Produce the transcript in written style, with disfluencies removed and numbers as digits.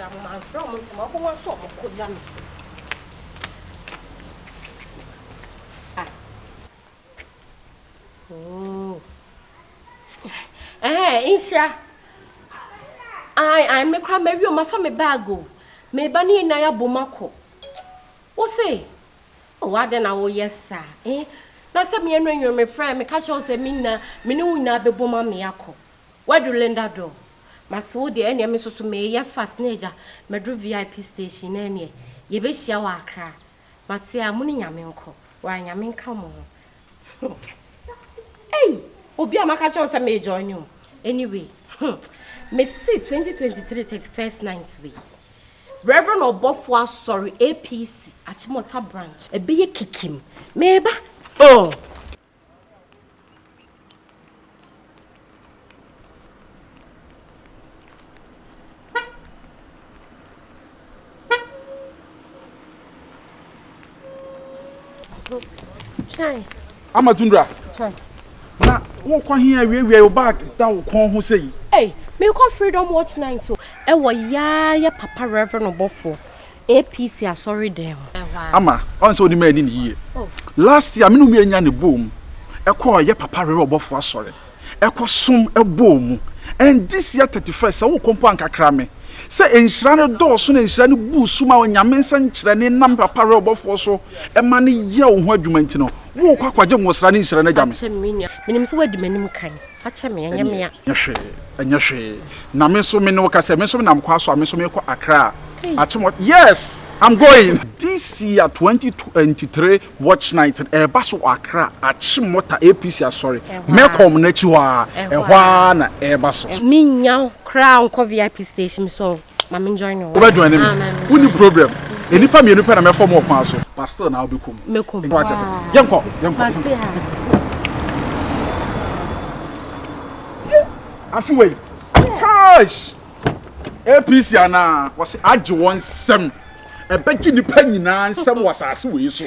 I'm from Obofour so could jam. Oh. Insha. I make cram maybe my family bago. Me bani na ya bomako. O say? Oh, I then I will yes, sir. Na se me enwen your me friend me catch us say me na me no na be boma me akọ. Where do lenda do? Max wo de ene me so me ye fast nager me do VIP station na ene. Ye be hia wa akra. Max ya mu ni nyame nko. Wa nyame nka mo. Hey, obi amaka catch us say me join you. Anyway, me see 2023 31st night we. Reverend Obofour sorry APC Achimota branch. E be ye kikim. Meba. Oh. Chai. Amatundra. Chai. Na wo kwa hia we o back down kon ho sei. Hey, me call Freedom Watch 9 so. E wo ya papa Reverend Obofour. APC are sorry them. Ama, on so ni ma ni ye. Oh. Last year me no me anya ne bom. E call ye papa Reverend Obofour sorry. E ko som e bom. And this year 31st wo kompo ankakra me. Say enhira ne do so na enhira ne bu suma wo nyame nsan kire ne nam papa Reverend Obofour so e ma ne ye wo ho adwuma ntino. Wo kwa kwaje mo sra ne enhira ne game. Minim se wadi manim kan. Ache me anya me ya. Nyehwe. Na me so me no ka se me so na mkwa so me so me ko Accra. Achimota, yes, I'm going. This year 2023 watch night baso Accra Achimota APC sorry. Me come na chiwa ehwa na baso. Me nya crown ko VIP station so mama join you. We do enemy. Uni problem. Enipa me enipa na me form okwan so. Pastor na obi kom. Me kom. Yemko. Afiwe. Gosh. APC ana was age won sem e beji nipa nyina nsem wasase we so